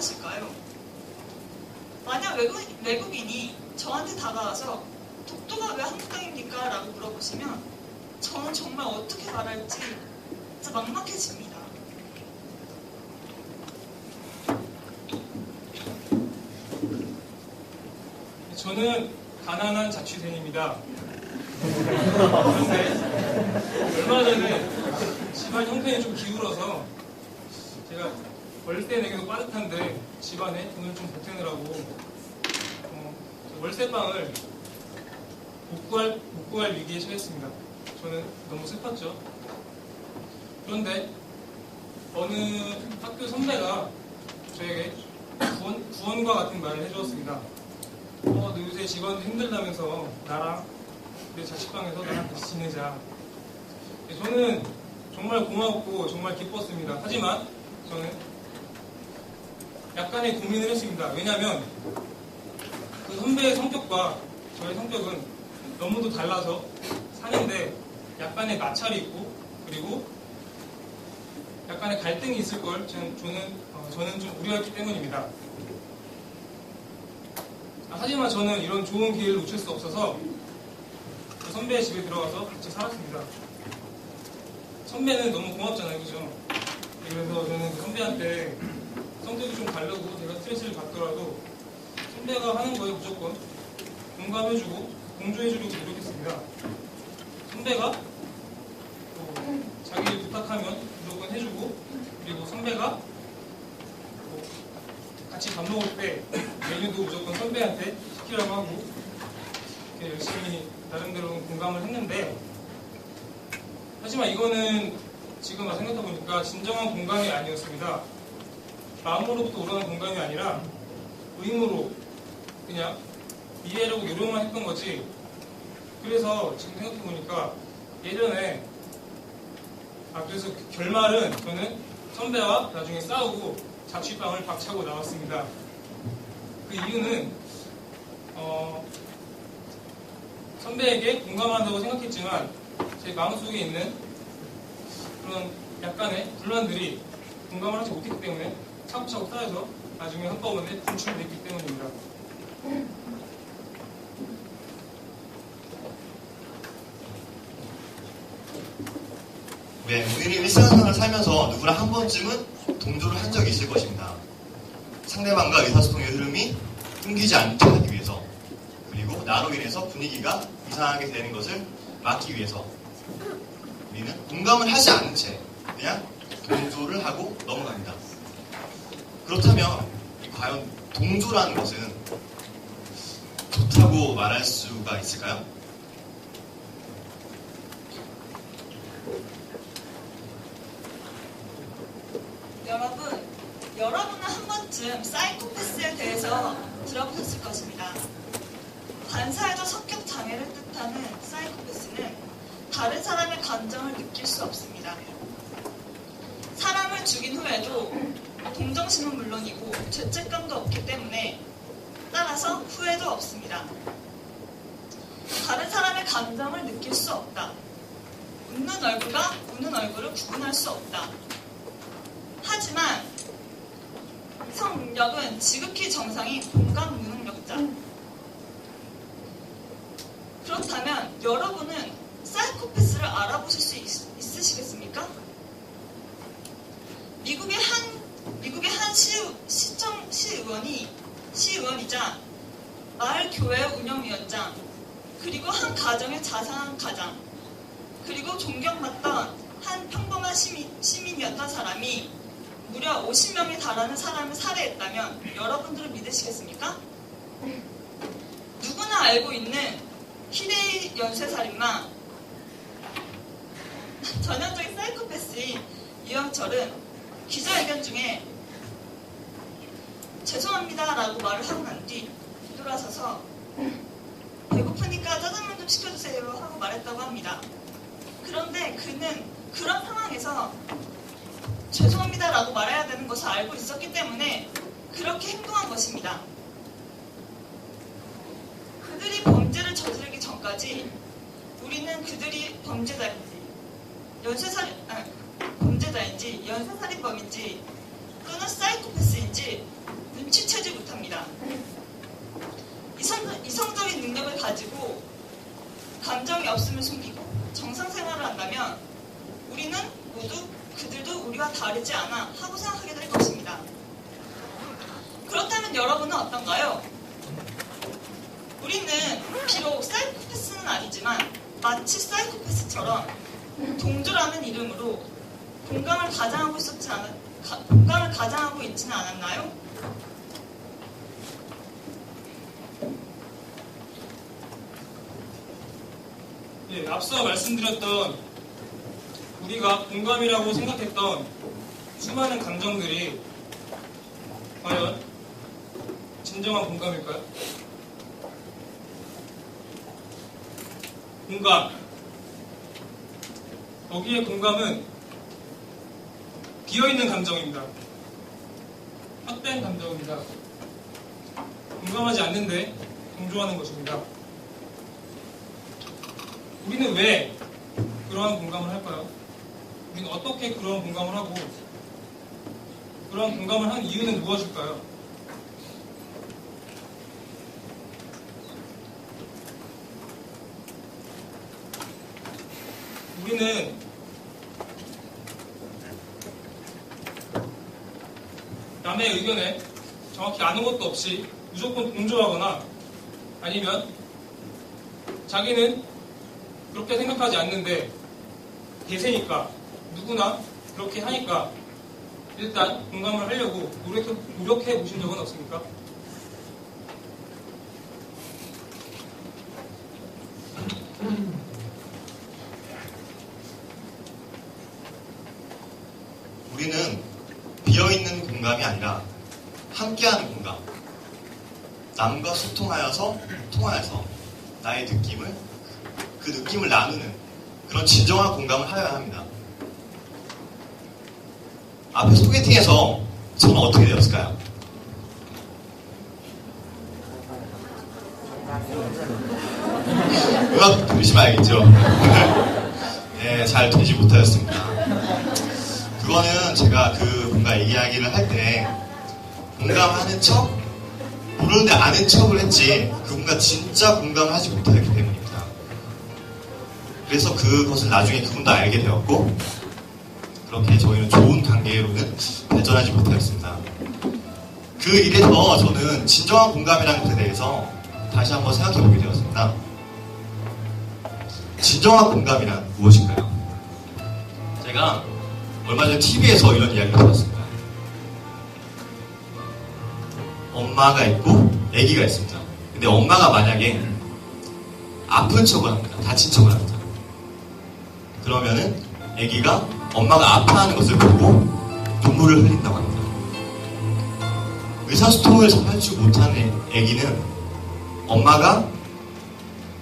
것일까요? 만약 외국인이 저한테 다가와서 독도가 왜 한국 땅입니까? 라고 물어보시면 저는 정말 어떻게 말할지 진짜 막막해집니다. 저는 가난한 자취생입니다. 그런데 얼마 전에 집안 형편이 좀 기울어서 제가 월세 내기도 빠듯한데 집안에 돈을 좀 보태느라고 월세방을 못 구할 위기에 처했습니다. 저는 너무 슬펐죠. 그런데 어느 학교 선배가 저에게 구원과 같은 말을 해주었습니다. 너 요새 직원 힘들다면서 나랑 내 자취방에서 나랑 같이 지내자. 저는 정말 고마웠고 정말 기뻤습니다. 하지만 저는 약간의 고민을 했습니다. 왜냐하면 그 선배의 성격과 저의 성격은 너무도 달라서 사는데 약간의 마찰이 있고 그리고 약간의 갈등이 있을 걸 저는 좀 우려했기 때문입니다. 하지만 저는 이런 좋은 기회를 놓칠 수 없어서 그 선배의 집에 들어가서 같이 살았습니다. 선배는 너무 고맙잖아요, 그죠? 그래서 저는 그 선배한테 성격이 좀 다르고 제가 스트레스를 받더라도 선배가 하는 거에 무조건 공감해주고 공조해주려고 노력했습니다. 선배가 자기 일 부탁하면 무조건 해주고 그리고 선배가 같이 밥 먹을 때 메뉴도 무조건 선배한테 시키라고 하고 열심히 나름대로 공감을 했는데 하지만 이거는 지금 생각해보니까 진정한 공감이 아니었습니다. 마음으로부터 오르는 공감이 아니라 의무로 그냥 이해하려고 노력만 했던 거지. 그래서 지금 생각해보니까 예전에 그래서 그 결말은 저는 선배와 나중에 싸우고 자취방을 박차고 나왔습니다. 그 이유는 선배에게 공감한다고 생각했지만 제 마음속에 있는 그런 약간의 불만들이 공감을 하지 못했기 때문에 차곡차곡 쌓여서 나중에 한꺼번에 분출됐기 때문입니다. 네, 우리는 일상생활을 살면서 누구나 한 번쯤은 동조를 한 적이 있을 것입니다. 상대방과 의사소통의 흐름이 끊기지 않게 하기 위해서 그리고 나로 인해서 분위기가 이상하게 되는 것을 막기 위해서 우리는 공감을 하지 않은 채 그냥 동조를 하고 넘어갑니다. 그렇다면 과연 동조라는 것은 좋다고 말할 수가 있을까요? 여러분은 한 번쯤 사이코패스에 대해서 들어보셨을 것입니다. 반사회적 성격 장애를 뜻하는 사이코패스는 다른 사람의 감정을 느낄 수 없습니다. 사람을 죽인 후에도 동정심은 물론이고 죄책감도 없기 때문에 따라서 후회도 없습니다. 다른 사람의 감정을 느낄 수 없다. 웃는 얼굴과 우는 얼굴을 구분할 수 없다. 하지만 성 능력은 지극히 정상인 공감 무능력자. 그렇다면 여러분은 사이코패스를 알아보실 수 있으시겠습니까? 미국의 한 시의원이자 마을 교회 운영위원장, 그리고 한 가정의 자상한 가장, 그리고 존경받던 한 평범한 시민이었던 사람이 무려 50명에 달하는 사람을 살해했다면 여러분들은 믿으시겠습니까? 누구나 알고 있는 희대의 연쇄살인마, 전형적인 사이코패스인 이영철은 기자회견 중에 죄송합니다 라고 말을 하고 난 뒤 뒤돌아서서 배고프니까 짜장면 좀 시켜주세요 하고 말했다고 합니다. 그런데 그는 그런 상황에서 죄송합니다 라고 말해야 되는 것을 알고 있었기 때문에 그렇게 행동한 것입니다. 그들이 범죄를 저지르기 전까지 우리는 그들이 범죄자인지 연쇄살인범인지 또는 사이코패스인지 다르지 않아 하고 생각하게 될 것입니다. 그렇다면 여러분은 어떤가요? 우리는 비록 사이코패스는 아니지만 마치 사이코패스처럼 동조라는 이름으로 공감을 가장하고 있지는 않았나요? 예, 앞서 말씀드렸던 우리가 공감이라고 생각했던 수많은 감정들이 과연 진정한 공감일까요? 공감. 거기에 공감은 비어있는 감정입니다. 헛된 감정입니다. 공감하지 않는데 동조하는 것입니다. 우리는 왜 그러한 공감을 할까요? 우리는 어떻게 그러한 공감을 하고 그러한 공감을 한 이유는 무엇일까요? 우리는 남의 의견에 정확히 아는 것도 없이 무조건 동조하거나 아니면 자기는 그렇게 생각하지 않는데 대세니까 누구나 그렇게 하니까 일단 공감을 하려고 노력해 보신 적은 없습니까? 우리는 비어있는 공감이 아니라 함께하는 공감. 남과 소통하여서 나의 느낌을 그 느낌을 나누는 그런 진정한 공감을 하여야 합니다. 앞에 소개팅에서 저는 어떻게 되었을까요? 음악 들으시면 알겠죠? 네, 잘 되지 못하였습니다. 그거는 제가 뭔가 이야기를 할 때 공감하는 척, 모르는데 아는 척을 했지 그분과 진짜 공감을 하지 못하기 때문입니다. 그래서 그것을 나중에 그분도 알게 되었고 그렇게 저희는 좋은 관계로는 발전하지 못하였습니다. 그 일에서 저는 진정한 공감이라는 것에 대해서 다시 한번 생각해 보게 되었습니다. 진정한 공감이란 무엇인가요? 제가 얼마 전에 TV에서 이런 이야기를 들었습니다. 엄마가 있고 아기가 있습니다. 근데 엄마가 만약에 아픈 척을 합니다. 다친 척을 합니다. 그러면은 아기가 엄마가 아파하는 것을 보고 눈물을 흘린다고 합니다. 의사소통을 할 줄 못하는 아기는 엄마가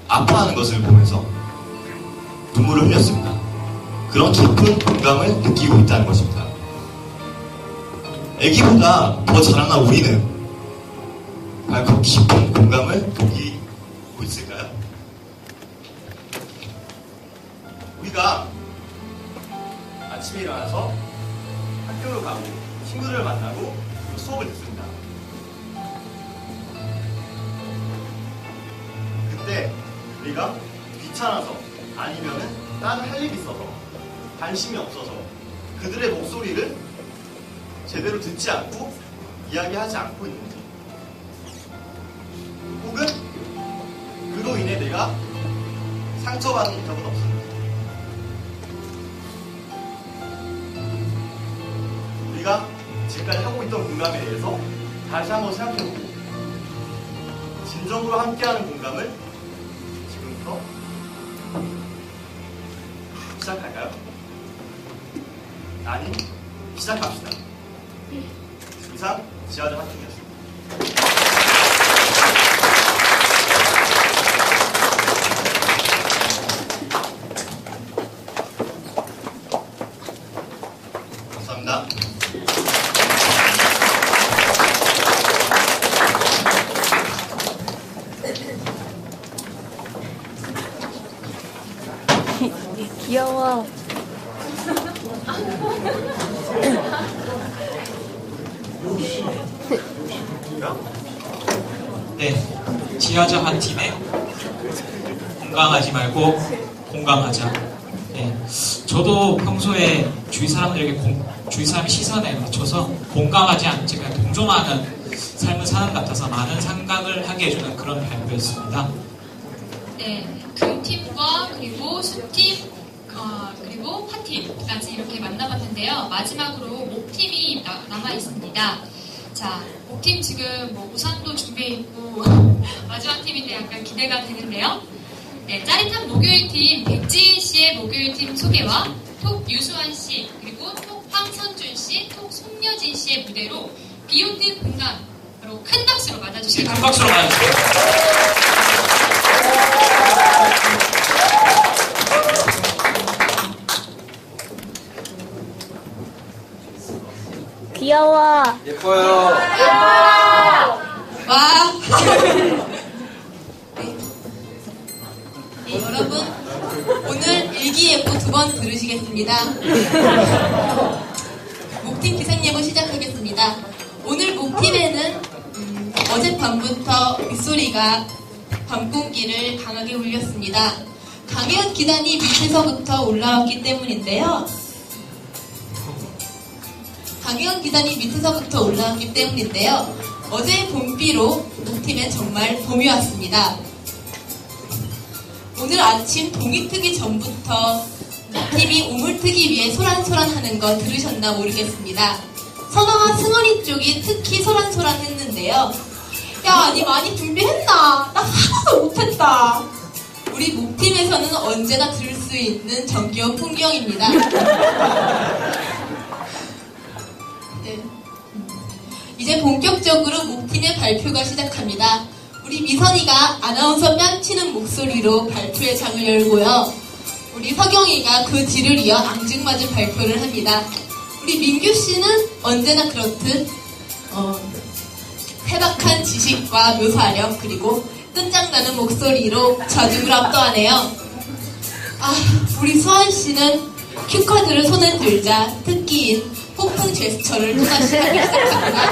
아파하는 것을 보면서 눈물을 흘렸습니다. 그런 깊은 공감을 느끼고 있다는 것입니다. 아기보다 더 자라난 우리는 과연 그 깊은 공감을 느끼고 있을까요? 우리가 아침에 일어나서 학교를 가고 친구들을 만나고 수업을 듣습니다. 그때 우리가 귀찮아서 아니면은 다른 할 일이 있어서 관심이 없어서 그들의 목소리를 제대로 듣지 않고 이야기하지 않고 있는지, 혹은 그로 인해 내가 상처받은 적은 없습니다. 우리가 지금까지 하고 있던 공감에 대해서 다시 한번 생각해보고 진정으로 함께하는 공감을 지금부터 시작할까요? 아니, 시작합시다. 이상 지하철 학생이었습니다. 감사합니다. 귀여워. 네, 지하자 한 팀에 공감하지 말고 공감하자. 네, 저도 평소에 주위 사람들에게 주위 사람의 시선에 맞춰서 공감하지 않지 그냥 동조하는 삶을 사는 것 같아서 많은 생각을 하게 해주는 그런 발표였습니다. 네, 금팀과 그리고 수팀, 그리고 파팀까지 이렇게 만나봤는데요. 마지막으로 목팀이 남아있습니다. 자, 목팀 지금 뭐 우산도 준비해있고 마지막 팀인데 약간 기대가 되는데요. 네, 짜릿한 목요일팀 백지인 씨의 목요일팀 소개와 톡 유수환 씨, 그리고 톡 황선준 씨, 톡 송여진 씨의 무대로 비욘드 공감으로 큰 박수로 맞아주시기 큰 바랍니다. 박수로 맞아주세요. 귀여워. 예뻐요. 와. 네, 여러분 오늘 일기예보 2번 들으시겠습니다. 목팀 기상예보 시작하겠습니다. 오늘 목팀에는 어젯밤부터 빗소리가 밤공기를 강하게 울렸습니다. 강연 기단이 밑에서부터 올라왔기 때문인데요. 강연 기단이 밑에서부터 올라왔기 때문인데요. 어제 봄비로 목팀엔 정말 봄이 왔습니다. 오늘 아침 동이 트기 전부터 목팀이 우물 트기 위해 소란소란하는 거 들으셨나 모르겠습니다. 선아와 승원이 쪽이 특히 소란소란했는데요. 야, 니 많이 준비했나? 나 하나도 못했다. 우리 목팀에서는 언제나 들을 수 있는 정겨운 풍경입니다. 네. 이제 본격적으로 목팀의 발표가 시작합니다. 우리 미선이가 아나운서 뺨치는 목소리로 발표의 장을 열고요. 우리 서경이가 그 뒤를 이어 앙증맞은 발표를 합니다. 우리 민규 씨는 언제나 그렇듯 해박한 지식과 묘사력 그리고 끝장나는 목소리로 좌중을 압도하네요. 아, 우리 수환 씨는 큐카드를 손에 들자 특기인 폭풍 제스처를 또다시 하기 시작합니다.